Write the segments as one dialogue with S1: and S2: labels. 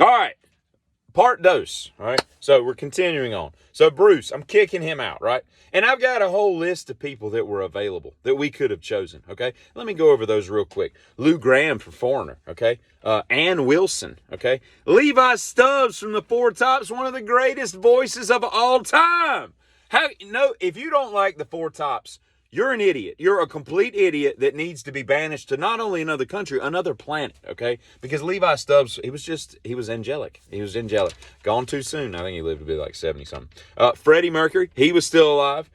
S1: All right. Part dos. All right. So we're continuing on. So Bruce, I'm kicking him out, right? And I've got a whole list of people that were available that we could have chosen. Okay. Let me go over those real quick. Lou Gramm for Foreigner. Okay. Ann Wilson. Okay. Levi Stubbs from the Four Tops, one of the greatest voices of all time. If you don't like the Four Tops, you're an idiot. You're a complete idiot that needs to be banished to not only another country, another planet, okay? Because Levi Stubbs, he was angelic. He was angelic. Gone too soon. I think he lived to be like 70-something. Freddie Mercury, he was still alive.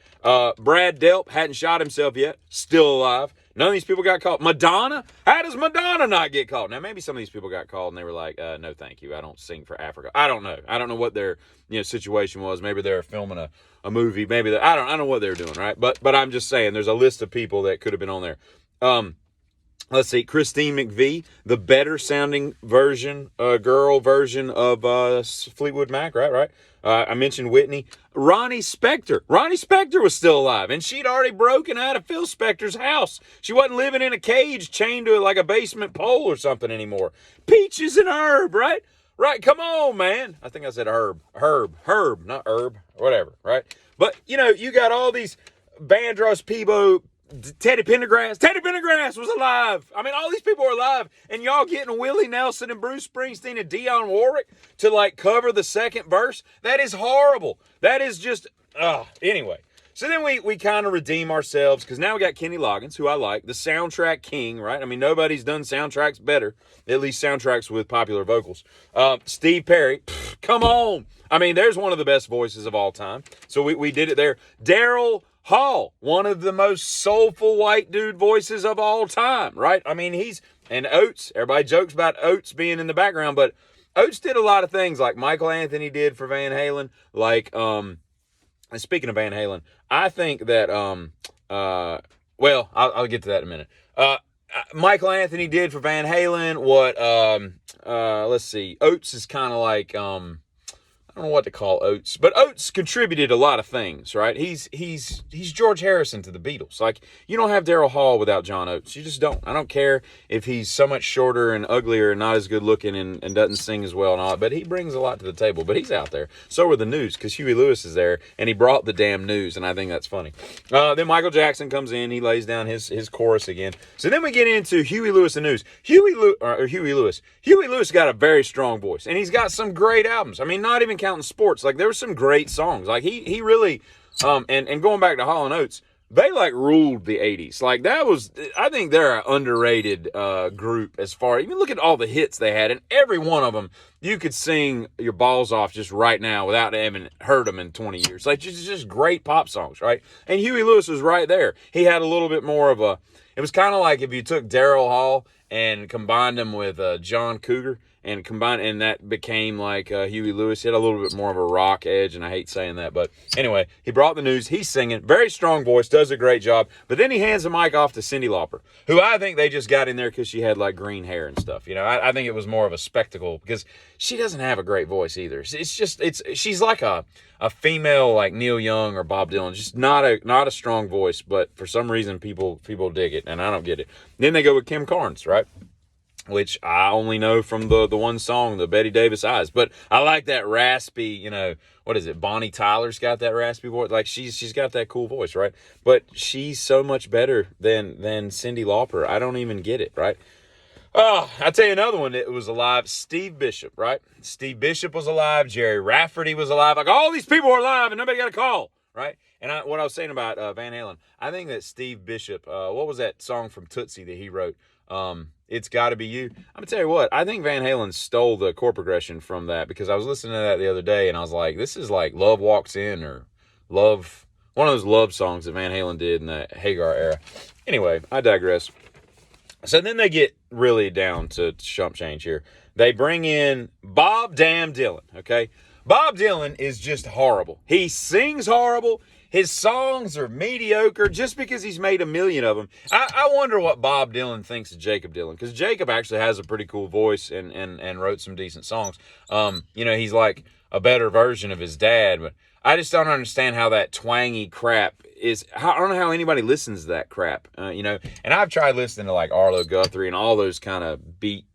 S1: Brad Delp hadn't shot himself yet, still alive. None of these people got caught. Madonna? How does Madonna not get caught? Now, maybe some of these people got caught and they were like, no, thank you. I don't sing for Africa. I don't know. I don't know what their situation was. Maybe they're filming a movie. Maybe I don't know what they're doing, right? But I'm just saying there's a list of people that could have been on there. Let's see, Christine McVie, the better sounding girl version of Fleetwood Mac, right? I mentioned Whitney. Ronnie Spector. Ronnie Spector was still alive, and she'd already broken out of Phil Spector's house. She wasn't living in a cage chained to like a basement pole or something anymore. Peaches and Herb, right? Right, come on, man. I think I said Herb, not Herb, whatever, right? But, you got all these Vandross, Peebo, Teddy Pendergrass. Teddy Pendergrass was alive. I mean, all these people are alive, and y'all getting Willie Nelson and Bruce Springsteen and Dionne Warwick to, like, cover the second verse? That is horrible. That is just, anyway. So then we kind of redeem ourselves, because now we got Kenny Loggins, who I like, the soundtrack king, right? I mean, nobody's done soundtracks better, at least soundtracks with popular vocals. Steve Perry, come on. I mean, there's one of the best voices of all time. So we did it there. Daryl Hall, one of the most soulful white dude voices of all time, right? I mean, and Oates, everybody jokes about Oates being in the background, but Oates did a lot of things like Michael Anthony did for Van Halen, and speaking of Van Halen, I think that, I'll get to that in a minute. Michael Anthony did for Van Halen what, let's see, Oates is kind of like, I don't know what to call Oates, but Oates contributed a lot of things, right? He's George Harrison to the Beatles. Like, you don't have Daryl Hall without John Oates. You just don't. I don't care if he's so much shorter and uglier and not as good looking and doesn't sing as well and all, but he brings a lot to the table. But he's out there. So are the News, because Huey Lewis is there, and he brought the damn news, and I think that's funny. Then Michael Jackson comes in. He lays down his chorus again. So then we get into Huey Lewis and News. Huey Lewis. Huey Lewis got a very strong voice, and he's got some great albums. I mean, not even counting sports. Like, there were some great songs. Like, he really, and going back to Hall & Oates, they like ruled the 80s. Like, I think they're an underrated group as far, even look at all the hits they had, and every one of them, you could sing your balls off just right now without having heard them in 20 years. Like, just great pop songs, right? And Huey Lewis was right there. He had a little bit more of it was kind of like if you took Daryl Hall and combined him with John Cougar, and that became like Huey Lewis. He had a little bit more of a rock edge, and I hate saying that, but anyway, he brought the news. He's singing, very strong voice, does a great job. But then he hands the mic off to Cyndi Lauper, who I think they just got in there because she had like green hair and stuff. I think it was more of a spectacle because she doesn't have a great voice either. She's like a female like Neil Young or Bob Dylan, just not a strong voice, but for some reason people dig it, and I don't get it. Then they go with Kim Carnes, right? Which I only know from the one song, the Betty Davis Eyes. But I like that raspy, what is it? Bonnie Tyler's got that raspy voice. Like, she's got that cool voice, right? But she's so much better than Cyndi Lauper. I don't even get it, right? Oh, I'll tell you another one that was alive. Steve Bishop, right? Steve Bishop was alive. Jerry Rafferty was alive. Like, all these people are alive and nobody got a call, right? And what I was saying about Van Halen, I think that Steve Bishop, what was that song from Tootsie that he wrote? It's Gotta Be You. I'm gonna tell you what, I think Van Halen stole the chord progression from that, because I was listening to that the other day and I was like, this is like Love Walks In or Love, one of those love songs that Van Halen did in the Hagar era. Anyway, I digress. So then they get really down to chump change here. They bring in Bob Damn Dylan, okay? Bob Dylan is just horrible. He sings horrible. His songs are mediocre just because he's made a million of them. I wonder what Bob Dylan thinks of Jacob Dylan, because Jacob actually has a pretty cool voice and wrote some decent songs. He's like a better version of his dad, but I just don't understand how that twangy crap is. I don't know how anybody listens to that crap, and I've tried listening to like Arlo Guthrie and all those kind of beat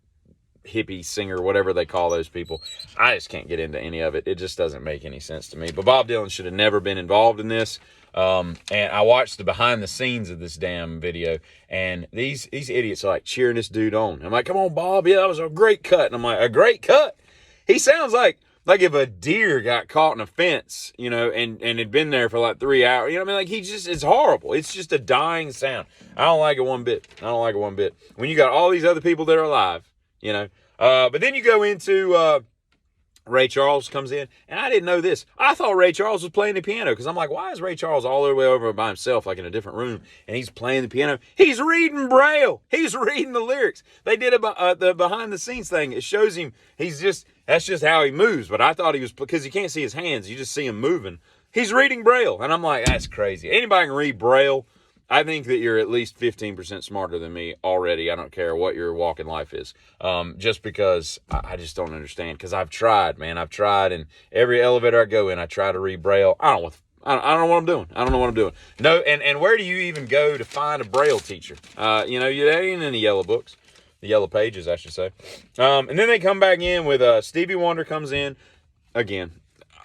S1: hippie singer, whatever they call those people. I just can't get into any of it. It just doesn't make any sense to me. But Bob Dylan should have never been involved in this. And I watched the behind the scenes of this damn video, and these idiots are like cheering this dude on. I'm like, come on, Bob. Yeah, that was a great cut. And I'm like, a great cut? He sounds like if a deer got caught in a fence, you know, and had been there for like 3 hours. You know what I mean? Like, it's horrible. It's just a dying sound. I don't like it one bit. When you got all these other people that are alive, you know. But then you go into Ray Charles comes in, and I didn't know this. I thought Ray Charles was playing the piano, because I'm like, why is Ray Charles all the way over by himself, like in a different room, and he's playing the piano? He's reading Braille. He's reading the lyrics. They did the behind the scenes thing. It shows him. That's just how he moves. But I thought he was, because you can't see his hands. You just see him moving. He's reading Braille. And I'm like, that's crazy. Anybody can read Braille. I think that you're at least 15% smarter than me already. I don't care what your walk in life is. Just because I just don't understand. Because I've tried, man. I've tried. And every elevator I go in, I try to read Braille. I don't know what I'm doing. I don't know what I'm doing. No, and where do you even go to find a Braille teacher? That ain't in the yellow books. The yellow pages, I should say. And then they come back in with Stevie Wonder comes in again.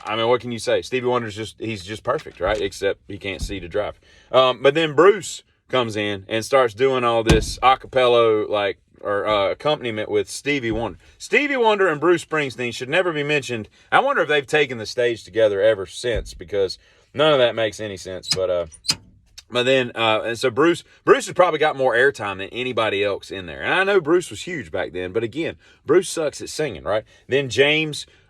S1: I mean, what can you say? Stevie Wonder's he's just perfect, right? Except he can't see to drive. But then Bruce comes in and starts doing all this a cappella, accompaniment with Stevie Wonder. Stevie Wonder and Bruce Springsteen should never be mentioned. I wonder if they've taken the stage together ever since, because none of that makes any sense. But then, and so Bruce has probably got more airtime than anybody else in there. And I know Bruce was huge back then, but again, Bruce sucks at singing, right? Then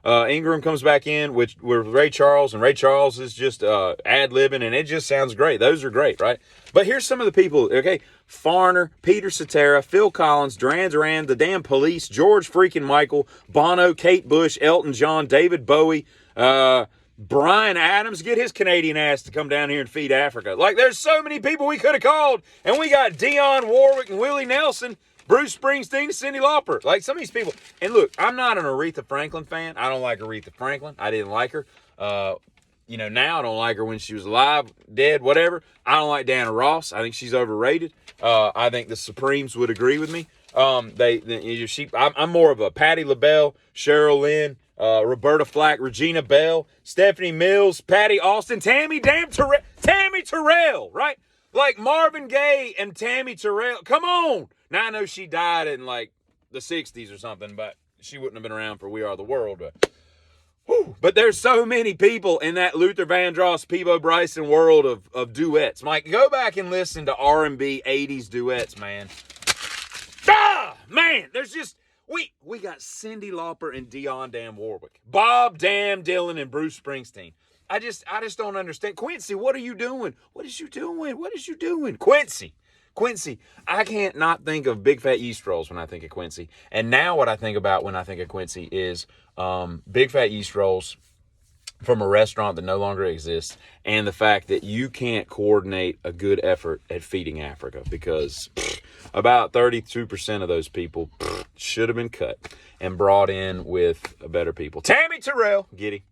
S1: Ingram comes back in with Ray Charles, and Ray Charles is just ad-libbing, and it just sounds great. Those are great, right? But here's some of the people, okay? Foreigner, Peter Cetera, Phil Collins, Duran Duran, The Damn Police, George freaking Michael, Bono, Kate Bush, Elton John, David Bowie, Bryan Adams. Get his Canadian ass to come down here and feed Africa. Like, there's so many people we could have called, and we got Dionne Warwick and Willie Nelson, Bruce Springsteen, Cyndi Lauper. Like, some of these people. And look, I'm not an Aretha Franklin fan. I don't like Aretha Franklin. I didn't like her. Now I don't like her when she was alive, dead, whatever. I don't like Diana Ross. I think she's overrated. I think the Supremes would agree with me. I'm more of a Patti LaBelle, Cheryl Lynn, Roberta Flack, Regina Bell, Stephanie Mills, Patty Austin, Tammy Terrell, right? Like Marvin Gaye and Tammy Terrell. Come on. Now, I know she died in like the 60s or something, but she wouldn't have been around for We Are the World. But there's so many people in that Luther Vandross, Peebo Bryson world of duets. Mike, go back and listen to R&B 80s duets, man. Man, there's just... We got Cyndi Lauper and Dionne Damn Warwick. Bob Damn Dylan and Bruce Springsteen. I just don't understand. Quincy, what are you doing? What is you doing? Quincy, I can't not think of Big Fat Yeast Rolls when I think of Quincy. And now what I think about when I think of Quincy is Big Fat Yeast Rolls from a restaurant that no longer exists, and the fact that you can't coordinate a good effort at feeding Africa, because about 32% of those people should have been cut and brought in with better people. Tammy Terrell, Giddy.